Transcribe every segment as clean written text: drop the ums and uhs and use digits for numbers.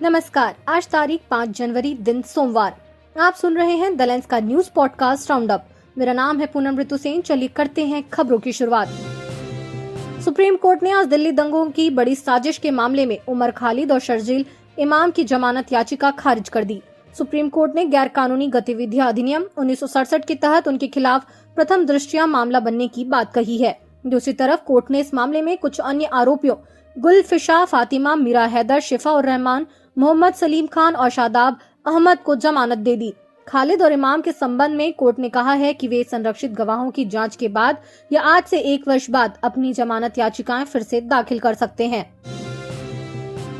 नमस्कार। आज तारीख 5 जनवरी, दिन सोमवार। आप सुन रहे हैं द लेंस का न्यूज पॉडकास्ट राउंड अप। मेरा नाम है पूनम ऋतु सेन। चलिए करते हैं खबरों की शुरुआत। सुप्रीम कोर्ट ने आज दिल्ली दंगों की बड़ी साजिश के मामले में उमर खालिद और शर्जील इमाम की जमानत याचिका खारिज कर दी। सुप्रीम कोर्ट ने गैर कानूनी गतिविधियां अधिनियम 1967 के तहत उनके खिलाफ प्रथम दृष्टया मामला बनने की बात कही है। दूसरी तरफ कोर्ट ने इस मामले में कुछ अन्य आरोपियों गुलफिशा, फातिमा, मीरा हैदर, शिफा और रहमान, मोहम्मद सलीम खान और शादाब अहमद को जमानत दे दी। खालिद और इमाम के संबंध में कोर्ट ने कहा है कि वे संरक्षित गवाहों की जांच के बाद या आज से 1 वर्ष बाद अपनी जमानत याचिकाएं फिर से दाखिल कर सकते हैं।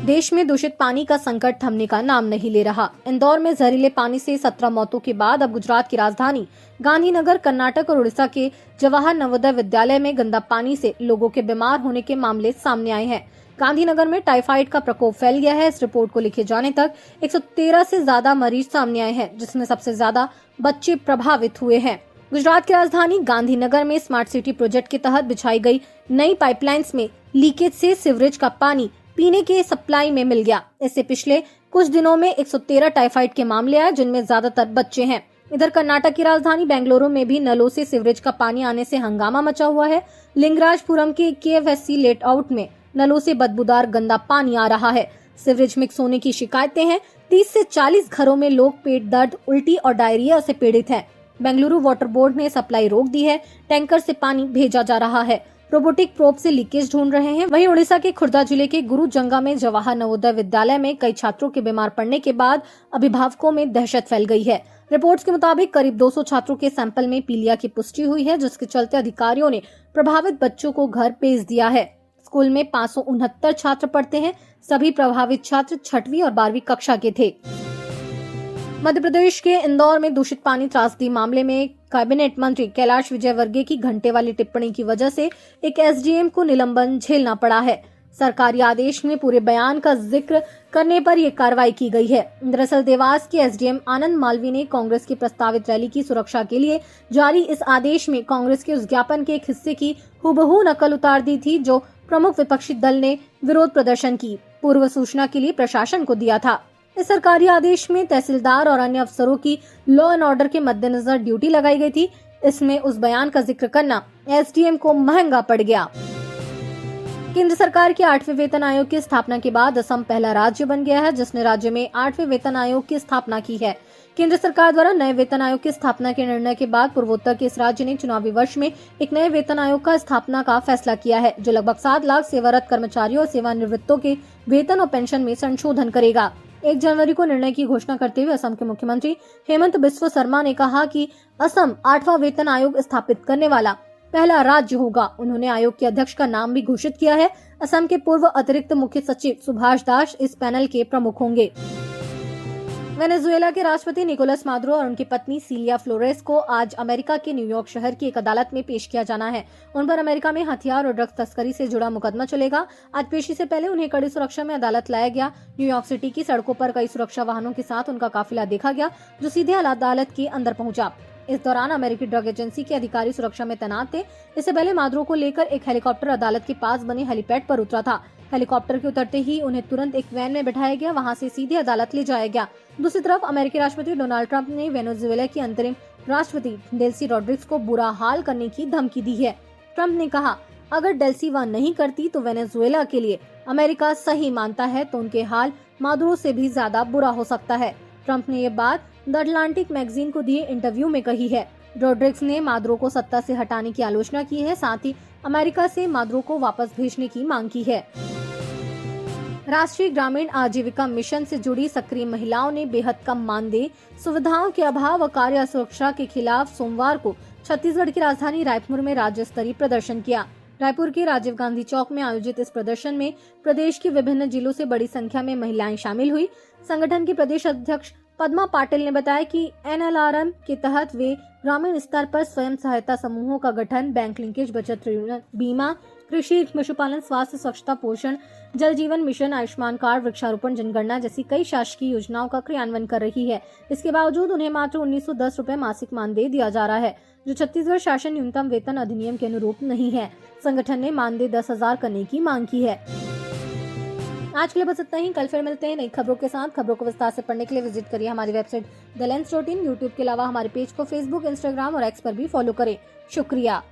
देश में दूषित पानी का संकट थमने का नाम नहीं ले रहा। इंदौर में जहरीले पानी से 17 मौतों के बाद अब गुजरात की राजधानी गांधीनगर, कर्नाटक और उड़ीसा के जवाहर नवोदय विद्यालय में गंदा पानी से लोगों के बीमार होने के मामले सामने आए हैं। गांधीनगर में टाइफाइड का प्रकोप फैल गया है। इस रिपोर्ट को लिखे जाने तक 113 से ज्यादा मरीज सामने आए हैं, जिसमें सबसे ज्यादा बच्चे प्रभावित हुए हैं। गुजरात की राजधानी गांधीनगर में स्मार्ट सिटी प्रोजेक्ट के तहत बिछाई गई नई पाइपलाइंस में लीकेज से सीवरेज का पानी पीने के सप्लाई में मिल गया। इससे पिछले कुछ दिनों में 113 टाइफाइड के मामले आए, जिनमें ज्यादातर बच्चे हैं। इधर कर्नाटक की राजधानी बेंगलुरु में भी नलों से सीवरेज का पानी आने से हंगामा मचा हुआ है। लिंगराजपुरम के KFSC लेटआउट में नलों से बदबूदार गंदा पानी आ रहा है। सीवरेज मिक्स होने की शिकायतें हैं। 30 से 40 घरों में लोग पेट दर्द, उल्टी और डायरिया से पीड़ित हैं। बेंगलुरु वाटर बोर्ड ने सप्लाई रोक दी है। टैंकर से पानी भेजा जा रहा है। रोबोटिक प्रोब से लीकेज ढूंढ रहे हैं। वहीं उड़ीसा के खुर्दा जिले के गुरुजंगा में जवाहर नवोदय विद्यालय में कई छात्रों के बीमार पड़ने के बाद अभिभावकों में दहशत फैल गई है। रिपोर्ट्स के मुताबिक करीब 200 छात्रों के सैंपल में पीलिया की पुष्टि हुई है, जिसके चलते अधिकारियों ने प्रभावित बच्चों को घर भेज दिया है। स्कूल में 569 छात्र पढ़ते हैं। सभी प्रभावित छात्र 6वीं और 12वीं कक्षा के थे। मध्य प्रदेश के इंदौर में दूषित पानी त्रासदी मामले में कैबिनेट मंत्री कैलाश विजयवर्गीय की घंटे वाली टिप्पणी की वजह से एक SDM को निलंबन झेलना पड़ा है। सरकारी आदेश में पूरे बयान का जिक्र करने पर यह कार्रवाई की गई है। दरअसल देवास के SDM आनंद मालवी ने कांग्रेस की प्रस्तावित रैली की सुरक्षा के लिए जारी इस आदेश में कांग्रेस के उस ज्ञापन के एक हिस्से की हुबहू नकल उतार दी थी, जो प्रमुख विपक्षी दल ने विरोध प्रदर्शन की पूर्व सूचना के लिए प्रशासन को दिया था। इस सरकारी आदेश में तहसीलदार और अन्य अफसरों की लॉ एंड ऑर्डर के मद्देनजर ड्यूटी लगाई गई थी। इसमें उस बयान का जिक्र करना SDM को महंगा पड़ गया। केंद्र सरकार के 8वें वेतन आयोग की स्थापना के बाद असम पहला राज्य बन गया है, जिसने राज्य में 8वें वेतन आयोग की स्थापना की है। केंद्र सरकार द्वारा नए वेतन आयोग की स्थापना के निर्णय के बाद पूर्वोत्तर के इस राज्य ने चुनावी वर्ष में एक नए वेतन आयोग का स्थापना का फैसला किया है, जो लगभग 7 लाख सेवारत कर्मचारियों और सेवानिवृत्तों के वेतन और पेंशन में संशोधन करेगा। 1 जनवरी को निर्णय की घोषणा करते हुए असम के मुख्यमंत्री हेमंत बिस्व शर्मा ने कहा कि असम 8वां वेतन आयोग स्थापित करने वाला पहला राज्य होगा। उन्होंने आयोग के अध्यक्ष का नाम भी घोषित किया है। असम के पूर्व अतिरिक्त मुख्य सचिव सुभाष दास इस पैनल के प्रमुख होंगे। वेनेजुएला के राष्ट्रपति निकोलस मादुरो और उनकी पत्नी सीलिया फ्लोरेस को आज अमेरिका के न्यूयॉर्क शहर की एक अदालत में पेश किया जाना है। उन पर अमेरिका में हथियार और ड्रग्स तस्करी से जुड़ा मुकदमा चलेगा। आज पेशी से पहले उन्हें कड़ी सुरक्षा में अदालत लाया गया। न्यूयॉर्क सिटी की सड़कों पर कई सुरक्षा वाहनों के साथ उनका काफिला देखा गया, जो सीधे अदालत के अंदर पहुंचा। इस दौरान अमेरिकी ड्रग एजेंसी के अधिकारी सुरक्षा में तैनात थे। इससे पहले मादुरो को लेकर एक हेलीकॉप्टर अदालत के पास बने हेलीपैड पर उतरा था। हेलीकॉप्टर के उतरते ही उन्हें तुरंत एक वैन में बैठाया गया, वहां से सीधे अदालत ले जाया गया। दूसरी तरफ अमेरिकी राष्ट्रपति डोनाल्ड ट्रंप ने वेनेजुएला की अंतरिम राष्ट्रपति डेल्सी रोड्रिग्स को बुरा हाल करने की धमकी दी है। ट्रंप ने कहा, अगर डेल्सी वह नहीं करती तो वेनेजुएला के लिए अमेरिका सही मानता है तो उनके हाल मादुरो से भी ज्यादा बुरा हो सकता है। ट्रंप ने ये बात द अटलांटिक मैगजीन को दिए इंटरव्यू में कही है। रोड्रिग्स ने मादुरो को सत्ता से हटाने की आलोचना की है, साथ ही अमेरिका से मादुरो को वापस भेजने की मांग की है। राष्ट्रीय ग्रामीण आजीविका मिशन से जुड़ी सक्रिय महिलाओं ने बेहद कम मानदेय, सुविधाओं के अभाव और कार्य सुरक्षा के खिलाफ सोमवार को छत्तीसगढ़ की राजधानी रायपुर में राज्य स्तरीय प्रदर्शन किया। रायपुर के राजीव गांधी चौक में आयोजित इस प्रदर्शन में प्रदेश के विभिन्न जिलों से बड़ी संख्या में महिलाएं शामिल हुई। संगठन की प्रदेश अध्यक्ष पद्मा पाटिल ने बताया कि NLRM के तहत वे ग्रामीण स्तर पर स्वयं सहायता समूहों का गठन, बैंक लिंकेज, बचत ऋण, बीमा, कृषि, पशुपालन, स्वास्थ्य, स्वच्छता, पोषण, जल जीवन मिशन, आयुष्मान कार्ड, वृक्षारोपण, जनगणना जैसी कई शासकीय योजनाओं का क्रियान्वयन कर रही है। इसके बावजूद उन्हें मात्र 1910 रुपए मासिक मानदेय दिया जा रहा है, जो छत्तीसगढ़ शासन न्यूनतम वेतन अधिनियम के अनुरूप नहीं है। संगठन ने मानदेय 10,000 करने की मांग की है। आज के लिए बस इतना ही। कल फिर मिलते हैं नई खबरों के साथ। खबरों को विस्तार से पढ़ने के लिए विजिट करिए हमारी वेबसाइट theLens.in। यूट्यूब के अलावा हमारे पेज को फेसबुक, इंस्टाग्राम और एक्स पर भी फॉलो करें। शुक्रिया।